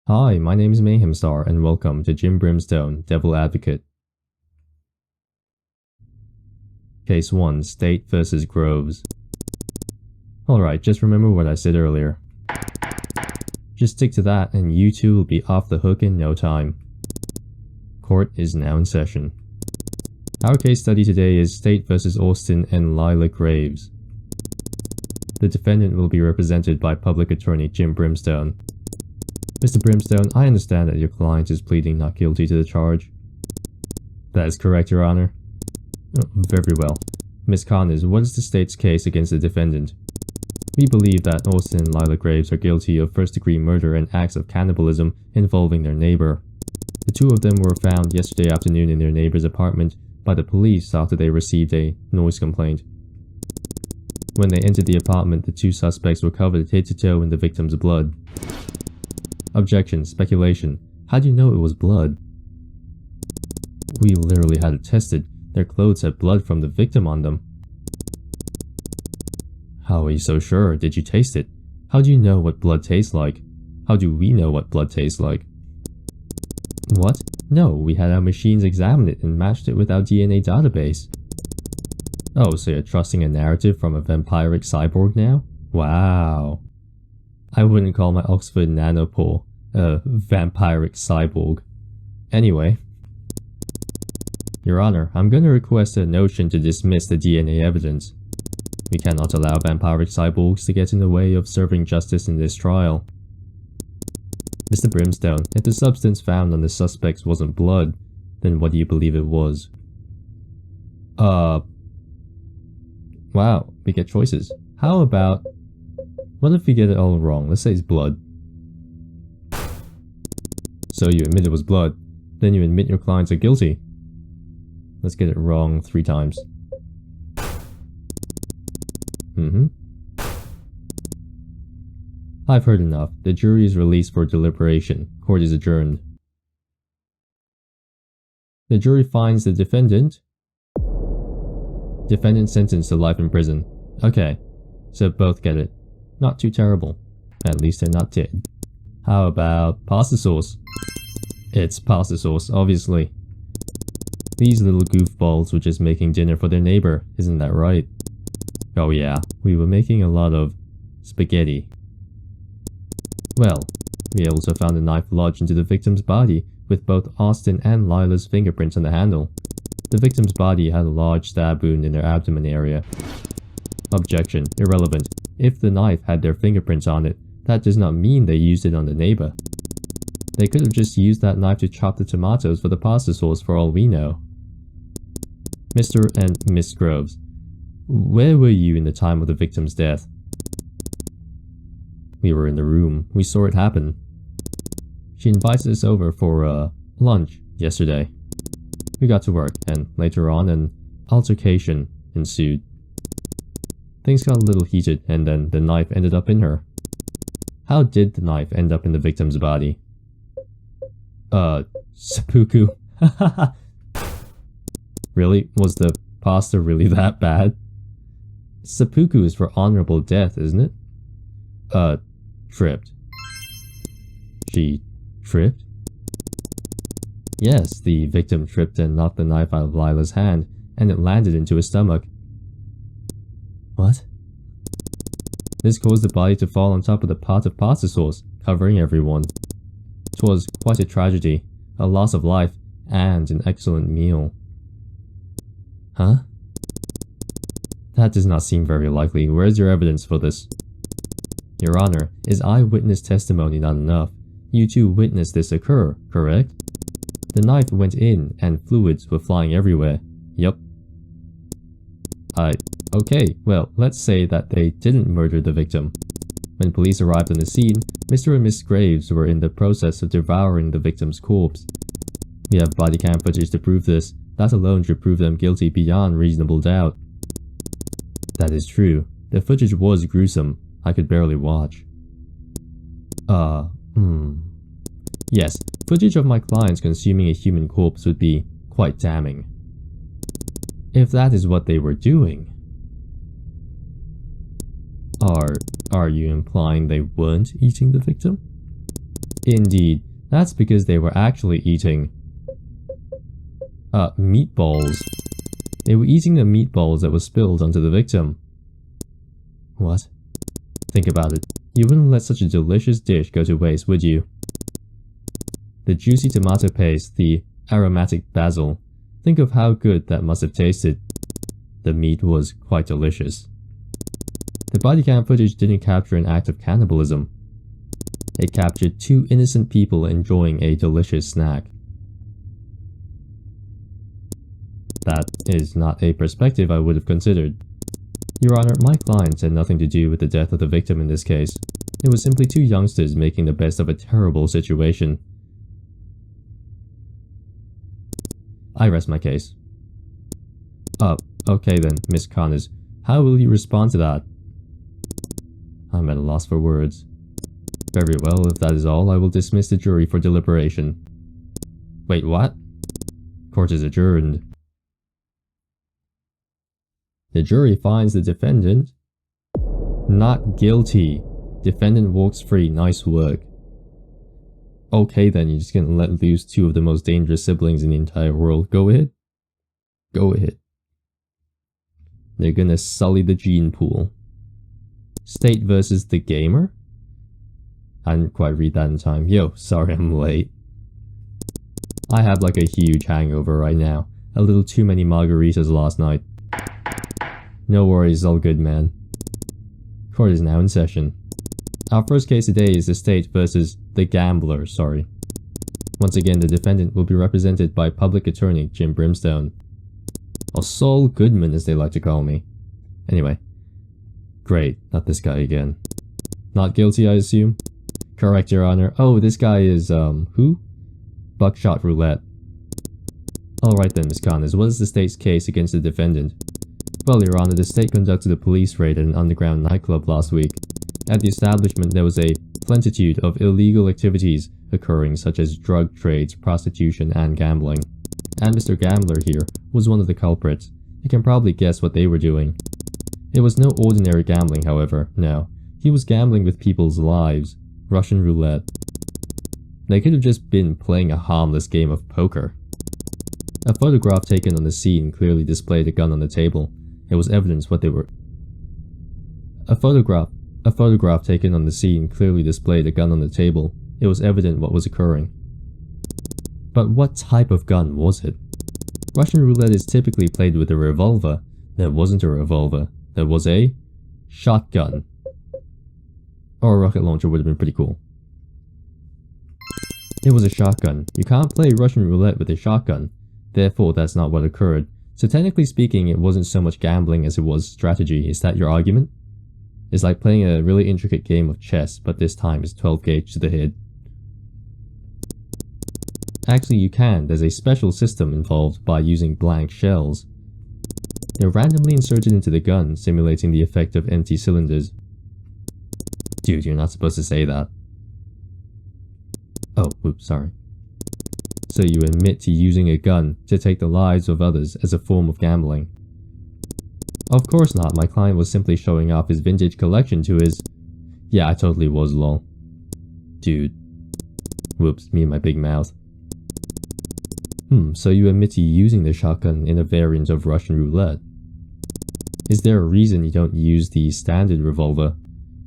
Hi, my name is Mayhemstar and welcome to Jim Brimstone, Devil Advocate. Case 1, State vs. Groves. Alright, just remember what I said earlier. Just stick to that and you two will be off the hook in no time. Court is now in session. Our case study today is State vs. Austin and Leyley Graves. The defendant will be represented by Public Attorney Jim Brimstone. Mr. Brimstone, I understand that your client is pleading not guilty to the charge. That is correct, Your Honor. Oh, very well. Ms. Connors, what is the state's case against the defendant? We believe that Austin and Leyley Graves are guilty of first-degree murder and acts of cannibalism involving their neighbor. The two of them were found yesterday afternoon in their neighbor's apartment by the police after they received a noise complaint. When they entered the apartment, the two suspects were covered head to toe in the victim's blood. Objection, speculation. How do you know it was blood? We literally had it tested. Their clothes had blood from the victim on them. How are you so sure? Did you taste it? How do you know what blood tastes like? How do we know what blood tastes like? What? No, we had our machines examine it and matched it with our DNA database. Oh, so you're trusting a narrative from a vampiric cyborg now? Wow. I wouldn't call my Oxford nanopore a vampiric cyborg. Anyway. Your Honor, I'm going to request a motion to dismiss the DNA evidence. We cannot allow vampiric cyborgs to get in the way of serving justice in this trial. Mr. Brimstone, if the substance found on the suspects wasn't blood, then what do you believe it was? Wow, we get choices. How about... what if we get it all wrong? Let's say it's blood. So you admit it was blood, then you admit your clients are guilty. Let's get it wrong 3 times. I've heard enough. The jury is released for deliberation. Court is adjourned. The jury finds the defendant sentenced to life in prison. Okay, so both get it. Not too terrible. At least they're not dead. How about pasta sauce? It's pasta sauce, obviously. These little goofballs were just making dinner for their neighbor, isn't that right? Oh yeah, we were making a lot of spaghetti. Well, we also found a knife lodged into the victim's body with both Austin and Leyley's fingerprints on the handle. The victim's body had a large stab wound in their abdomen area. Objection, irrelevant. If the knife had their fingerprints on it, that does not mean they used it on the neighbor. They could have just used that knife to chop the tomatoes for the pasta sauce for all we know. Mr. and Miss Groves, where were you in the time of the victim's death? We were in the room. We saw it happen. She invited us over for, lunch yesterday. We got to work, and later on an altercation ensued. Things got a little heated, and then the knife ended up in her. How did the knife end up in the victim's body? Seppuku. Really? Was the pasta really that bad? Seppuku is for honorable death, isn't it? Tripped. She tripped? Yes, the victim tripped and knocked the knife out of Leyley's hand, and it landed into his stomach. What? This caused the body to fall on top of the pot of pasta sauce, covering everyone. 'Twas quite a tragedy, a loss of life, and an excellent meal. Huh? That does not seem very likely. Where's your evidence for this? Your Honor, is eyewitness testimony not enough? You two witnessed this occur, correct? The knife went in, and fluids were flying everywhere. Yup. Okay, well, let's say that they didn't murder the victim. When police arrived on the scene, Mr. and Miss Graves were in the process of devouring the victim's corpse. We have body cam footage to prove this. That alone should prove them guilty beyond reasonable doubt. That is true. The footage was gruesome. I could barely watch. Yes, footage of my clients consuming a human corpse would be quite damning. If that is what they were doing. Are you implying they weren't eating the victim? Indeed, that's because they were actually eating meatballs. They were eating the meatballs that were spilled onto the victim. What? Think about it. You wouldn't let such a delicious dish go to waste, would you? The juicy tomato paste, the aromatic basil. Think of how good that must have tasted. The meat was quite delicious. The body cam footage didn't capture an act of cannibalism. It captured two innocent people enjoying a delicious snack. That is not a perspective I would have considered. Your Honor, my client had nothing to do with the death of the victim in this case. It was simply two youngsters making the best of a terrible situation. I rest my case. Okay then, Miss Connors. How will you respond to that? I'm at a loss for words. Very well, if that is all, I will dismiss the jury for deliberation. Wait, what? Court is adjourned. The jury finds the defendant not guilty. Defendant walks free. Nice work. Okay then, you're just gonna let loose two of the most dangerous siblings in the entire world. Go ahead. Go ahead. They're gonna sully the gene pool. State versus the gamer? I didn't quite read that in time. Yo, sorry I'm late. I have like a huge hangover right now. A little too many margaritas last night. No worries, all good, man. Court is now in session. Our first case today is the state versus the gambler, Once again, the defendant will be represented by Public Attorney Jim Brimestone. Or Saul Goodman as they like to call me. Anyway. Great, not this guy again. Not guilty, I assume? Correct, Your Honor. Oh, this guy is, who? Buckshot Roulette. Alright then, Ms. Connors, what is the state's case against the defendant? Well, Your Honor, the state conducted a police raid at an underground nightclub last week. At the establishment, there was a plenitude of illegal activities occurring, such as drug trades, prostitution, and gambling. And Mr. Gambler here was one of the culprits. You can probably guess what they were doing. It was no ordinary gambling, however, no. He was gambling with people's lives. Russian roulette. They could have just been playing a harmless game of poker. A photograph taken on the scene clearly displayed a gun on the table. It was evidence what they were... A photograph taken on the scene clearly displayed a gun on the table. It was evident what was occurring. But what type of gun was it? Russian roulette is typically played with a revolver. There wasn't a revolver. There was a shotgun. Or a rocket launcher would have been pretty cool. It was a shotgun. You can't play Russian roulette with a shotgun. Therefore, that's not what occurred. So technically speaking, it wasn't so much gambling as it was strategy. Is that your argument? It's like playing a really intricate game of chess, but this time it's 12 gauge to the head. Actually, you can. There's a special system involved by using blank shells. They're randomly inserted into the gun, simulating the effect of empty cylinders. Dude, you're not supposed to say that. Oh, whoops, sorry. So you admit to using a gun to take the lives of others as a form of gambling. Of course not, my client was simply showing off his vintage collection to his... Yeah, I totally was, lol. Dude. Whoops, me and my big mouth. So you admit to using the shotgun in a variant of Russian roulette. Is there a reason you don't use the standard revolver?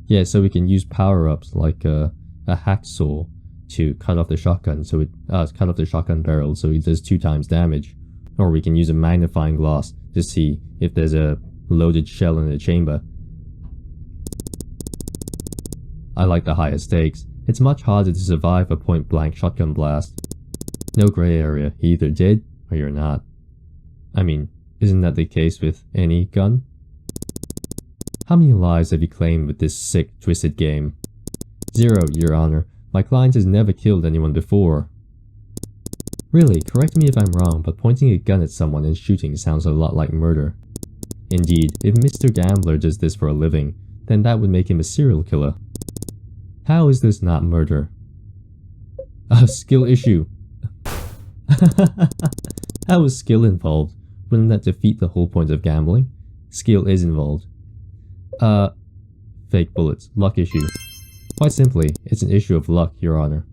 Yeah, so we can use power-ups like a hacksaw to cut off the shotgun, so cut off the shotgun barrel so it does 2 times damage. Or we can use a magnifying glass to see if there's a loaded shell in the chamber. I like the higher stakes. It's much harder to survive a point-blank shotgun blast. No grey area. You either did or you're not. I mean, isn't that the case with any gun? How many lives have you claimed with this sick, twisted game? 0, Your Honor. My client has never killed anyone before. Really, correct me if I'm wrong, but pointing a gun at someone and shooting sounds a lot like murder. Indeed, if Mr. Gambler does this for a living, then that would make him a serial killer. How is this not murder? A skill issue. How is skill involved? Wouldn't that defeat the whole point of gambling? Skill is involved. Fake bullets. Luck issue. Quite simply, it's an issue of luck, Your Honor.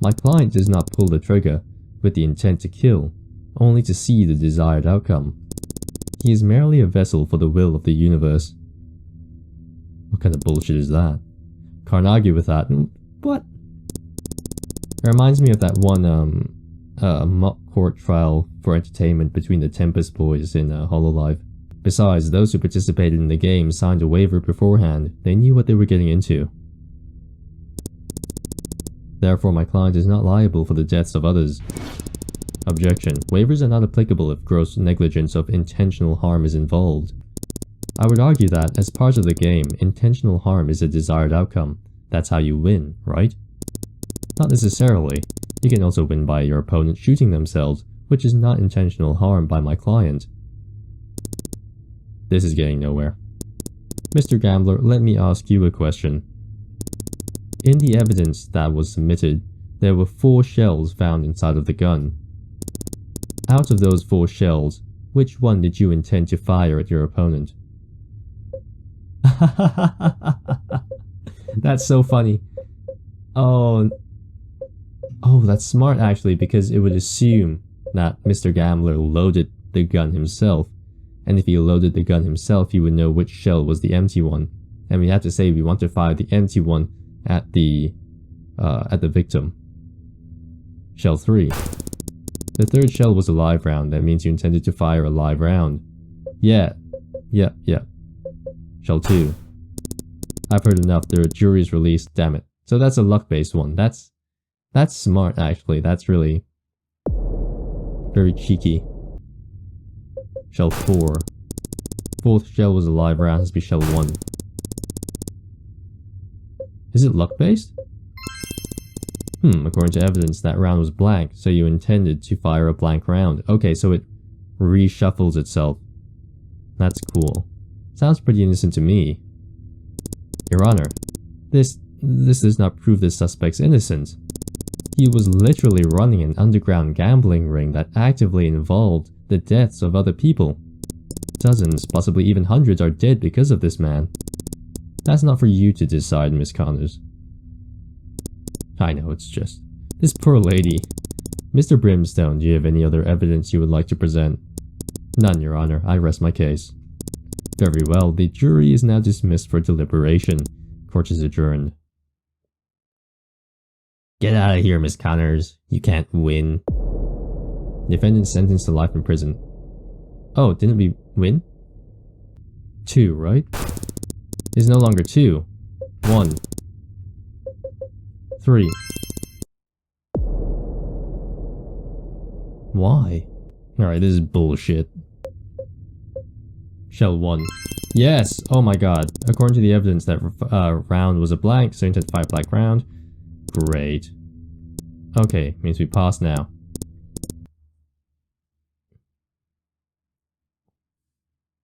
My client does not pull the trigger with the intent to kill, only to see the desired outcome. He is merely a vessel for the will of the universe. What kind of bullshit is that? Can't argue with that. What? It reminds me of that one mock court trial for entertainment between the Tempest boys in Hololive. Besides, those who participated in the game signed a waiver beforehand. They knew what they were getting into. Therefore, my client is not liable for the deaths of others. Objection. Waivers are not applicable if gross negligence of intentional harm is involved. I would argue that, as part of the game, intentional harm is a desired outcome. That's how you win, right? Not necessarily. You can also win by your opponent shooting themselves, which is not intentional harm by my client. This is getting nowhere. Mr. Gambler, let me ask you a question. In the evidence that was submitted, there were 4 shells found inside of the gun. Out of those 4 shells, which one did you intend to fire at your opponent? That's so funny. Oh, that's smart actually, because it would assume that Mr. Gambler loaded the gun himself. And if he loaded the gun himself, he would know which shell was the empty one. And we have to say we want to fire the empty one at the victim. Shell 3. The 3rd shell was a live round. That means you intended to fire a live round. Yeah. Shell 2. I've heard enough. The jury is released. Damn it. So that's a luck-based one. That's smart actually. That's really very cheeky. Shell 4. 4th shell was a live round. Has to be shell 1. Is it luck-based? According to evidence, that round was blank, so you intended to fire a blank round. Okay, so it reshuffles itself. That's cool. Sounds pretty innocent to me. Your Honor, this does not prove the suspect's innocent. He was literally running an underground gambling ring that actively involved the deaths of other people. Dozens, possibly even hundreds, are dead because of this man. That's not for you to decide, Miss Connors. I know, it's just... this poor lady. Mr. Brimestone, do you have any other evidence you would like to present? None, Your Honor. I rest my case. Very well. The jury is now dismissed for deliberation. Court is adjourned. Get out of here, Miss Connors. You can't win. Defendant sentenced to life in prison. Oh, didn't we win? 2, right? It's no longer 2. 1. 3. Why? Alright, this is bullshit. Shell 1. Yes! Oh my god. According to the evidence, that round was a blank, so you intend to fire a blank round. Great. Okay, means we pass now.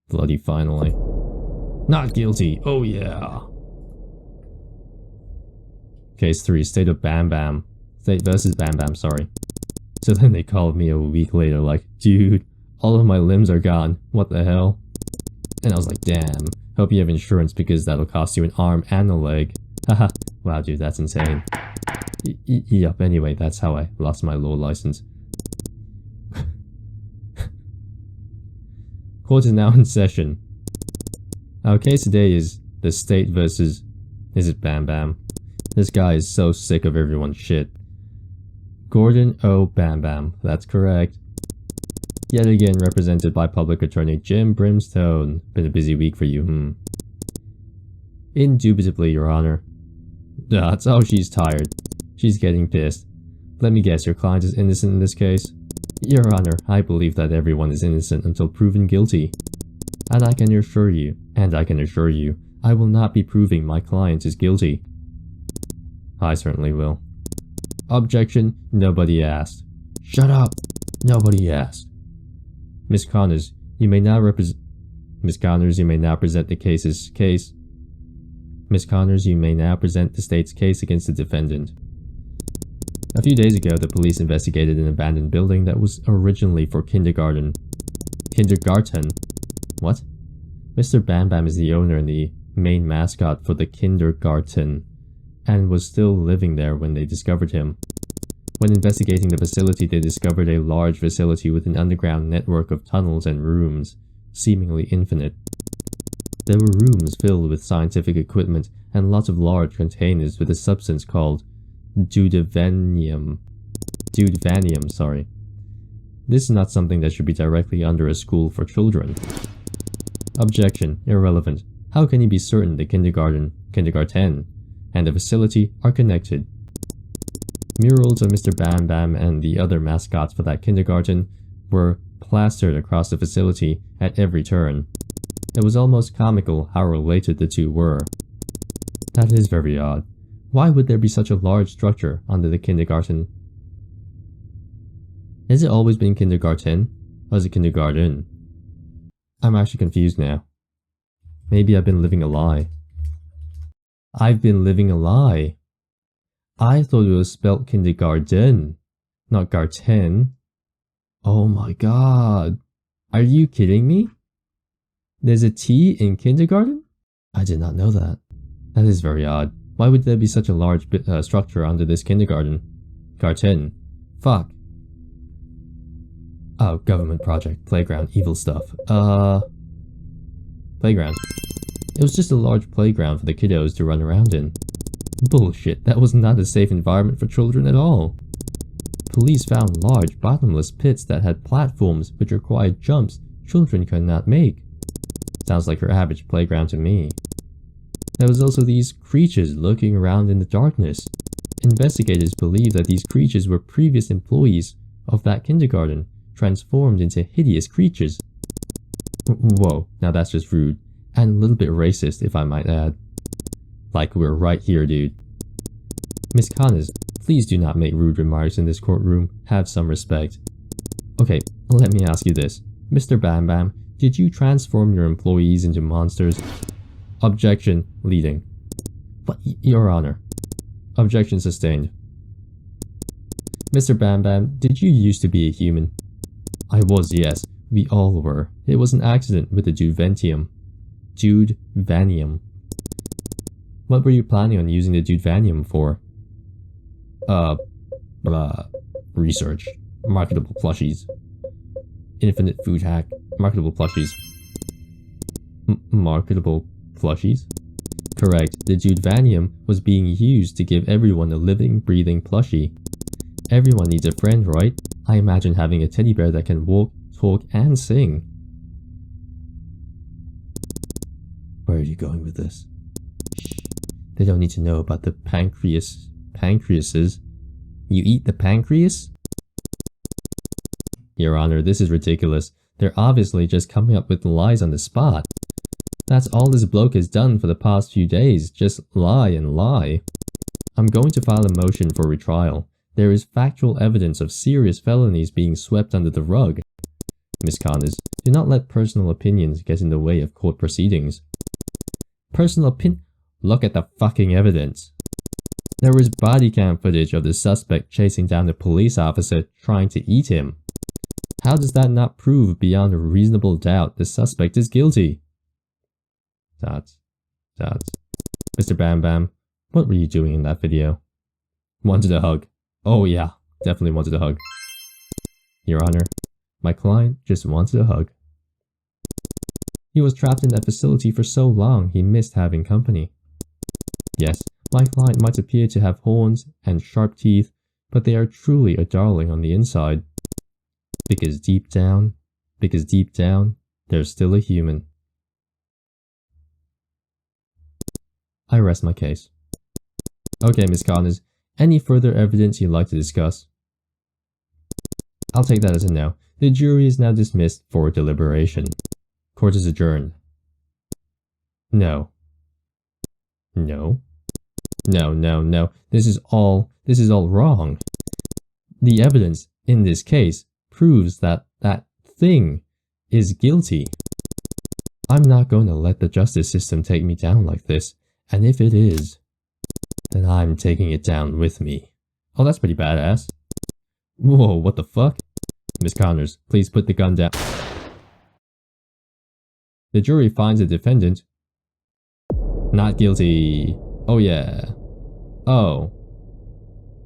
Bloody finally. Not guilty! Oh yeah! Case 3, State of Bambam. State versus Bambam, sorry. So then they called me a week later like, dude, all of my limbs are gone. What the hell? And I was like, damn. Hope you have insurance because that'll cost you an arm and a leg. Haha. Wow, dude, that's insane. Yup, anyway, that's how I lost my law license. Court is now in session. Our case today is the state versus... is it Bambam? This guy is so sick of everyone's shit. Gordon O. Bambam, that's correct. Yet again represented by Public Attorney Jim Brimstone. Been a busy week for you, Indubitably, Your Honor. That's how she's tired. She's getting pissed. Let me guess, your client is innocent in this case? Your Honor, I believe that everyone is innocent until proven guilty. And I can assure you, I will not be proving my client is guilty. I certainly will. Objection, nobody asked. Shut up! Nobody asked. Miss Connors, you may now present the case's case. Miss Connors, you may now present the state's case against the defendant. A few days ago, the police investigated an abandoned building that was originally for kindergarten. Kindergarten? What? Mr. Bambam is the owner and the main mascot for the kindergarten, and was still living there when they discovered him. When investigating the facility, they discovered a large facility with an underground network of tunnels and rooms, seemingly infinite. There were rooms filled with scientific equipment and lots of large containers with a substance called Dudevanium. Dudevanium, sorry. This is not something that should be directly under a school for children. Objection. Irrelevant. How can you be certain the kindergarten, and the facility are connected? Murals of Mr. Bambam and the other mascots for that kindergarten were plastered across the facility at every turn. It was almost comical how related the two were. That is very odd. Why would there be such a large structure under the kindergarten? Has it always been kindergarten? Or is it kindergarten? I'm actually confused now. Maybe I've been living a lie. I've been living a lie. I thought it was spelt kindergarten, not garten. Oh my god. Are you kidding me? There's a T in kindergarten? I did not know that. That is very odd. Why would there be such a large structure under this kindergarten? Garten. Fuck. Oh, government project, playground, evil stuff. Playground. It was just a large playground for the kiddos to run around in. Bullshit, that was not a safe environment for children at all. Police found large, bottomless pits that had platforms which required jumps children could not make. Sounds like your average playground to me. There was also these creatures lurking around in the darkness. Investigators believe that these creatures were previous employees of that kindergarten, transformed into hideous creatures. Whoa, now that's just rude, and a little bit racist if I might add. Like we're right here, dude. Miss Connors, please do not make rude remarks in this courtroom. Have some respect. Okay, let me ask you this. Mr. Bambam, did you transform your employees into monsters? Objection, leading. What, Your Honor? Objection sustained. Mr. Bambam, did you used to be a human? I was, yes. We all were. It was an accident with the Dudevanium. Dudevanium. What were you planning on using the Dudevanium for? Research. Marketable plushies. Infinite food hack. Marketable plushies. Marketable plushies? Correct. The Dudevanium was being used to give everyone a living, breathing plushie. Everyone needs a friend, right? I imagine having a teddy bear that can walk, talk, and sing. Where are you going with this? Shh. They don't need to know about the pancreases. You eat the pancreas? Your Honor, this is ridiculous. They're obviously just coming up with lies on the spot. That's all this bloke has done for the past few days, just lie and lie. I'm going to file a motion for retrial. There is factual evidence of serious felonies being swept under the rug. Miss Connors, do not let personal opinions get in the way of court proceedings. Personal opinion? Look at the fucking evidence. There was body cam footage of the suspect chasing down a police officer trying to eat him. How does that not prove beyond a reasonable doubt the suspect is guilty? Dots. Mr. Bambam, what were you doing in that video? Wanted a hug. Oh yeah, definitely wanted a hug. Your Honor, my client just wanted a hug. He was trapped in that facility for so long he missed having company. Yes, my client might appear to have horns and sharp teeth, but they are truly a darling on the inside. Because deep down, they're still a human. I rest my case. Okay, Miss Connors, any further evidence you'd like to discuss? I'll take that as a no. The jury is now dismissed for deliberation. Court is adjourned. No. No. No. This is all wrong. The evidence in this case proves that that thing is guilty. I'm not going to let the justice system take me down like this, and if it is, then I'm taking it down with me. Oh, that's pretty badass. Whoa, what the fuck? Miss Connors, please put the gun down. The jury finds the defendant not guilty. Oh yeah. Oh.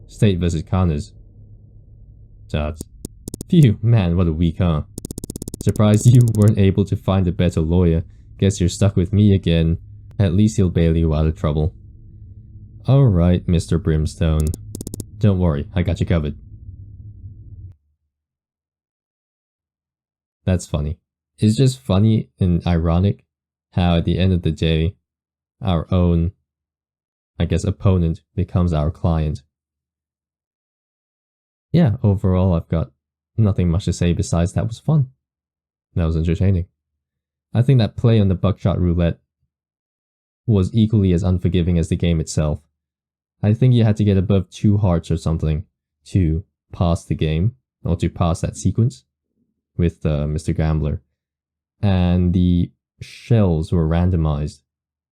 State versus Connors. Tubbs. Phew, man, what a week, huh? Surprised you weren't able to find a better lawyer. Guess you're stuck with me again. At least he'll bail you out of trouble. Alright, Mr. Brimstone. Don't worry, I got you covered. That's funny. It's just funny and ironic how at the end of the day, our own, I guess, opponent becomes our client. Yeah, overall I've got nothing much to say besides that was fun. That was entertaining. I think that play on the buckshot roulette was equally as unforgiving as the game itself. I think you had to get above 2 hearts or something to pass the game, or to pass that sequence with Mr. Gambler. And the shells were randomized,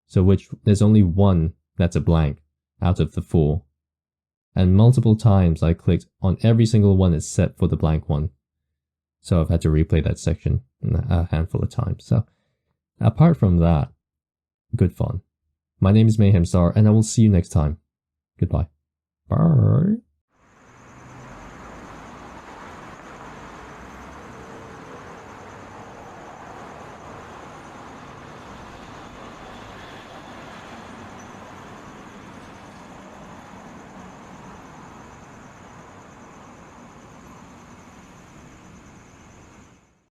so there's only one that's a blank out of the 4. And multiple times I clicked on every single one except for the blank one. So I've had to replay that section a handful of times. So apart from that, good fun. My name is Mayhemstar, and I will see you next time. Goodbye. Bye.